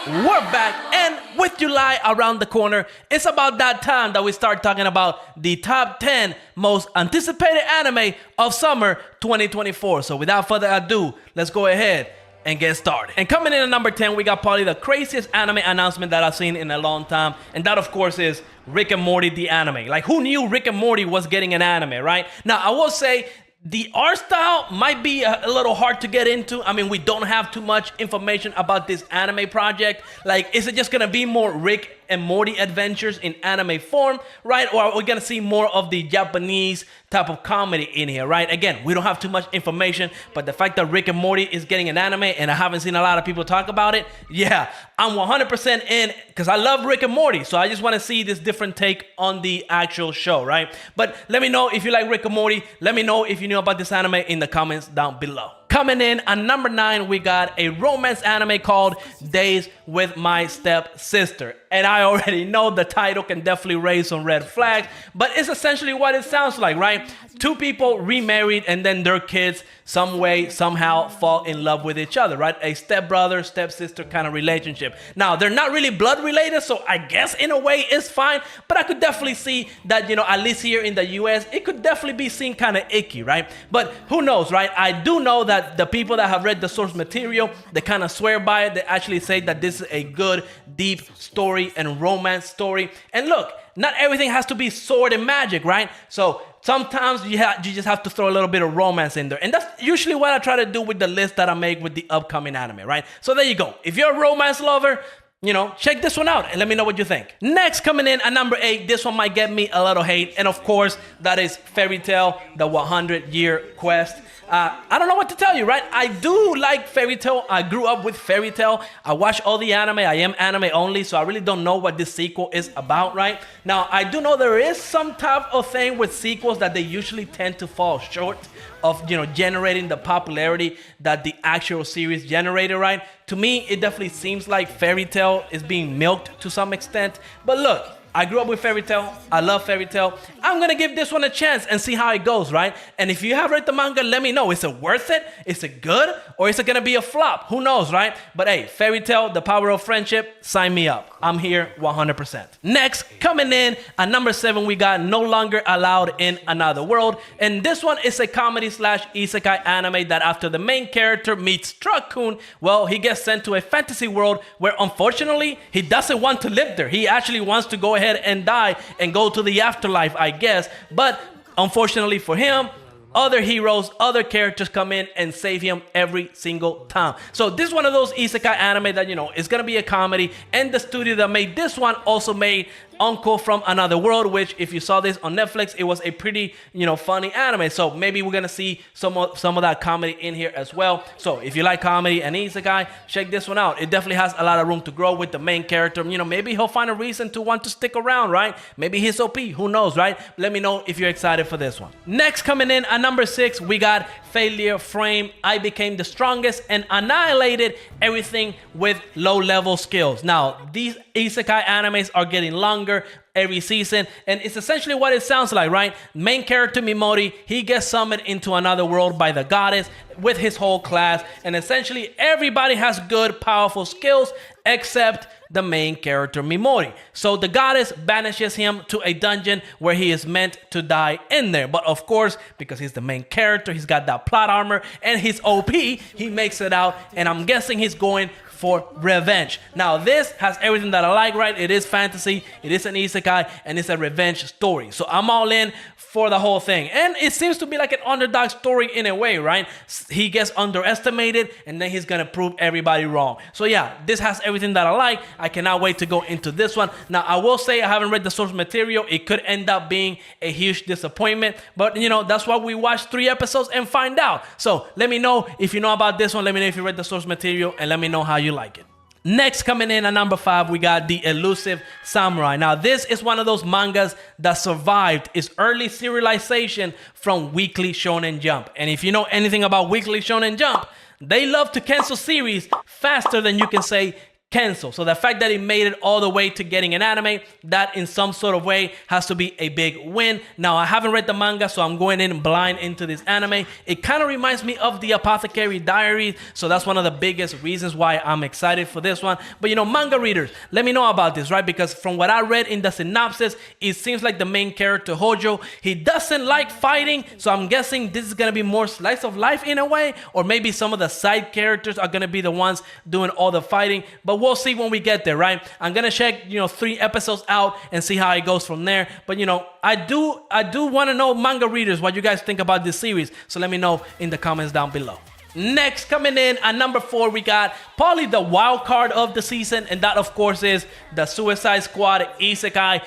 We're back, and with July around the corner, it's about that time that we start talking about the top 10 most anticipated anime of summer 2024. So without further ado, let's go ahead and get started. And coming in at number 10, we got probably the craziest anime announcement that I've seen in a long time, and that of course is Rick and Morty the anime. Like, who knew Rick and Morty was getting an anime, right? Now, I will say the art style might be a little hard to get into. I mean, we don't have too much information about this anime project. Like, is it just gonna be more Rick and Morty adventures in anime form, right? Or are we gonna see more of the Japanese type of comedy in here, right? Again, we don't have too much information, but the fact that Rick and Morty is getting an anime and I haven't seen a lot of people talk about it, yeah, I'm 100% in because I love Rick and Morty. So I just want to see this different take on the actual show, right? But let me know if you like Rick and Morty. Let me know if you knew about this anime in the comments down below. Coming in at number 9, we got a romance anime called Days with My Stepsister. And I already know the title can definitely raise some red flags, but it's essentially what it sounds like, right? Two people remarried and then their kids some way, somehow fall in love with each other, right? A stepbrother, stepsister kind of relationship. Now, they're not really blood related, so I guess in a way it's fine, but I could definitely see that, you know, at least here in the US, it could definitely be seen kind of icky, right? But who knows, right? I do know that the people that have read the source material, they kind of swear by it. They actually say that this is a good, deep story and romance story. And look, not everything has to be sword and magic, right? So sometimes you just have to throw a little bit of romance in there. And that's usually what I try to do with the list that I make with the upcoming anime, right? So there you go. If you're a romance lover, you know, check this one out and let me know what you think. Next, coming in at number 8, this one might get me a little hate. And of course, that is Fairy Tail, the 100-Year Quest. I don't know what to tell you, right? I do like Fairy Tail. I grew up with Fairy Tail. I watch all the anime. I am anime only, so I really don't know what this sequel is about, right? Now, I do know there is some type of thing with sequels that they usually tend to fall short of, you know, generating the popularity that the actual series generated, right? To me, it definitely seems like Fairy Tail is being milked to some extent. But look, I grew up with Fairy Tail. I love Fairy Tail. I'm going to give this one a chance and see how it goes, right? And if you have read the manga, let me know. Is it worth it? Is it good? Or is it going to be a flop? Who knows, right? But hey, Fairy Tail, the power of friendship, sign me up. I'm here 100%. Next, coming in at number 7, we got No Longer Allowed in Another World. And this one is a comedy / isekai anime that after the main character meets Truck-kun, well, he gets sent to a fantasy world where unfortunately, he doesn't want to live there. He actually wants to go ahead and die and go to the afterlife, I guess. But unfortunately for him, other heroes, other characters come in and save him every single time. So this is one of those isekai anime that, you know, is going to be a comedy. And the studio that made this one also made Uncle from Another World, which if you saw this on Netflix, it was a pretty, you know, funny anime. So maybe we're going to see some of that comedy in here as well. So if you like comedy and isekai, check this one out. It definitely has a lot of room to grow with the main character. You know, maybe he'll find a reason to want to stick around, right? Maybe he's OP. Who knows, right? Let me know if you're excited for this one. Next, coming in at number 6, we got Failure Frame. I became the strongest and annihilated everything with low-level skills. Now, these isekai animes are getting longer every season, and it's essentially what it sounds like, right? Main character Mimori, he gets summoned into another world by the goddess with his whole class, and essentially everybody has good, powerful skills except the main character Mimori. So the goddess banishes him to a dungeon where he is meant to die in there. But of course, because he's the main character, he's got that plot armor and he's OP, he makes it out, and I'm guessing he's going for revenge. Now, this has everything that I like, right? It is fantasy, it is an isekai, and it's a revenge story. So I'm all in for the whole thing. And it seems to be like an underdog story in a way, right? He gets underestimated, and then he's gonna prove everybody wrong. So yeah, this has everything that I like. I cannot wait to go into this one. Now, I will say I haven't read the source material. It could end up being a huge disappointment, but you know, that's why we watch 3 episodes and find out. So let me know if you know about this one. Let me know if you read the source material, and let me know how you like it. Next, coming in at number 5, we got The Elusive Samurai. Now, this is one of those mangas that survived its early serialization from Weekly Shonen Jump. And if you know anything about Weekly Shonen Jump, they love to cancel series faster than you can say canceled. So the fact that it made it all the way to getting an anime, that in some sort of way has to be a big win. Now, I haven't read the manga, so I'm going in blind into this anime. It kind of reminds me of the Apothecary Diaries, so that's one of the biggest reasons why I'm excited for this one. But manga readers, let me know about this, right? Because from what I read in the synopsis, it seems like the main character, Hojo, he doesn't like fighting, so I'm guessing this is going to be more slice of life in a way, or maybe some of the side characters are going to be the ones doing all the fighting. But we'll see when we get there, right? I'm gonna check 3 episodes out and see how it goes from there. But I do want to know, manga readers, what you guys think about this series, so let me know in the comments down below. Next, coming in at number 4, we got probably the wild card of the season, and that of course is the Suicide Squad Isekai.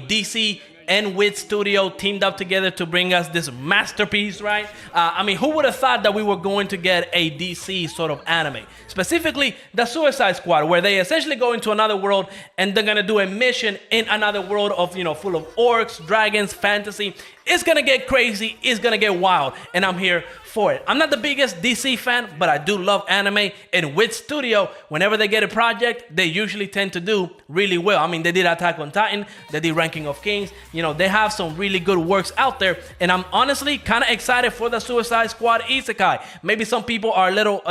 DC and Wit Studio teamed up together to bring us this masterpiece, right? Who would have thought that we were going to get a DC sort of anime? Specifically, the Suicide Squad, where they essentially go into another world and they're gonna do a mission in another world of, full of orcs, dragons, fantasy. It's gonna get crazy, it's gonna get wild, and I'm here for it. I'm not the biggest DC fan, but I do love anime, and Wit Studio, whenever they get a project, they usually tend to do really well. They did Attack on Titan, they did Ranking of Kings, they have some really good works out there, and I'm honestly kind of excited for the Suicide Squad Isekai. Maybe some people are a little,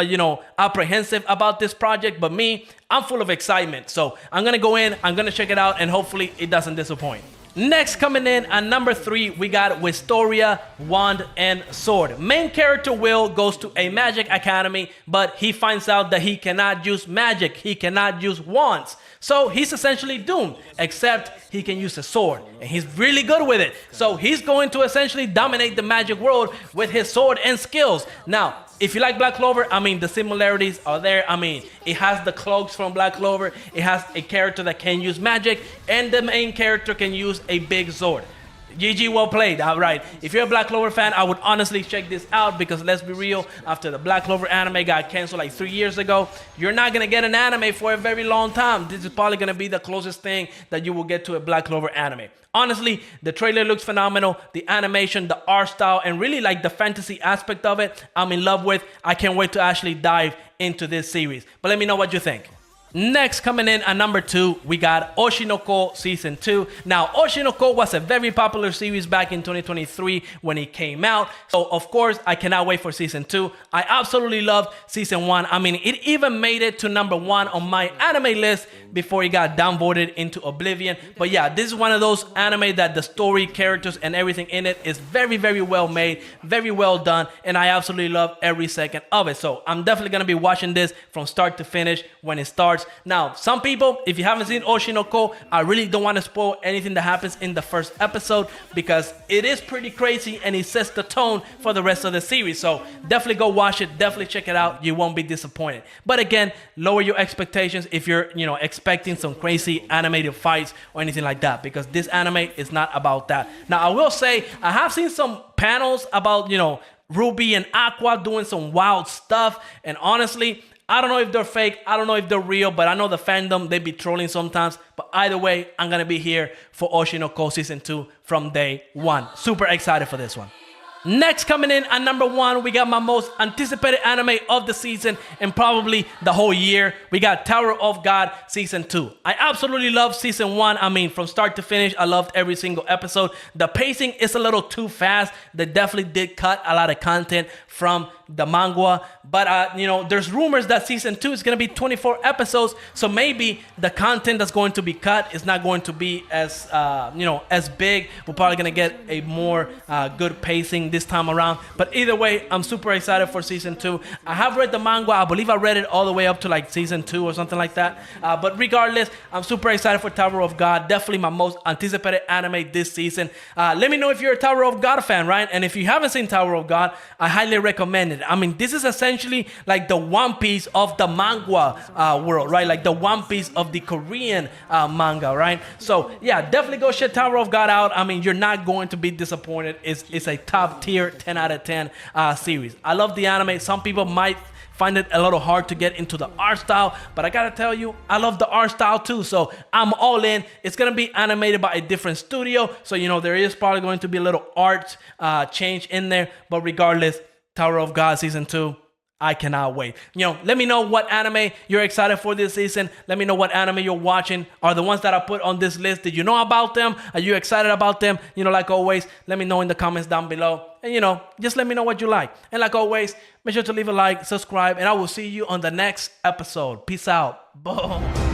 apprehensive about this project, but me, I'm full of excitement. So I'm gonna go in, I'm gonna check it out, and hopefully it doesn't disappoint. Next, coming in at number 3, we got Wistoria, Wand and Sword. Main character Will goes to a magic academy, but he finds out that he cannot use magic, he cannot use wands. So he's essentially doomed, except he can use a sword, and he's really good with it. So he's going to essentially dominate the magic world with his sword and skills. Now, if you like Black Clover, the similarities are there. It has the cloaks from Black Clover. It has a character that can use magic, and the main character can use a big sword. GG, well played. All right. If you're a Black Clover fan, I would honestly check this out, because let's be real, after the Black Clover anime got canceled like 3 years ago, you're not going to get an anime for a very long time. This is probably going to be the closest thing that you will get to a Black Clover anime. Honestly, the trailer looks phenomenal. The animation, the art style, and really like the fantasy aspect of it, I'm in love with. I can't wait to actually dive into this series. But let me know what you think. Next, coming in at number 2, we got Oshinoko Season 2. Now, Oshinoko was a very popular series back in 2023 when it came out. So, of course, I cannot wait for Season 2. I absolutely loved Season 1. It even made it to number 1 on my anime list before it got downvoted into oblivion. But yeah, this is one of those anime that the story, characters, and everything in it is very, very well made, very well done, and I absolutely love every second of it. So, I'm definitely going to be watching this from start to finish when it starts. Now, some people, if you haven't seen Oshinoko, I really don't want to spoil anything that happens in the first episode, because it is pretty crazy and it sets the tone for the rest of the series. So definitely go watch it, definitely check it out. You won't be disappointed. But again, lower your expectations if you're, expecting some crazy animated fights or anything like that, because this anime is not about that. Now, I will say, I have seen some panels about, Ruby and Aqua doing some wild stuff, and honestly, I don't know if they're fake, I don't know if they're real, but I know the fandom, they be trolling sometimes. But either way, I'm going to be here for Oshinoko Season 2 from day 1. Super excited for this one. Next, coming in at number 1, we got my most anticipated anime of the season and probably the whole year. We got Tower of God Season 2. I absolutely love Season 1. From start to finish, I loved every single episode. The pacing is a little too fast. They definitely did cut a lot of content from the manga, but there's rumors that Season 2 is going to be 24 episodes, so maybe the content that's going to be cut is not going to be as as big. We're probably going to get a more good pacing this time around, but either way, I'm super excited for Season 2. I have read the manga. I believe I read it all the way up to like Season 2 or something like that, but regardless, I'm super excited for Tower of God. Definitely my most anticipated anime this season. Let me know if you're a Tower of God fan, right? And if you haven't seen Tower of God, I highly recommend it. This is essentially like the One Piece of the manga world, right? Like the One Piece of the Korean manga, right? So yeah, definitely go check Tower of God out. You're not going to be disappointed. It's a top tier 10 out of 10 series. I love the anime. Some people might find it a little hard to get into the art style, but I gotta tell you, I love the art style too, so I'm all in. It's gonna be animated by a different studio, so there is probably going to be a little art change in there, but regardless, Tower of God Season 2, I cannot wait. Let me know what anime you're excited for this season. Let me know what anime you're watching. Are the ones that I put on this list, did you know about them? Are you excited about them? Like always, let me know in the comments down below. And just let me know what you like. And like always, make sure to leave a like, subscribe, and I will see you on the next episode. Peace out. Boom.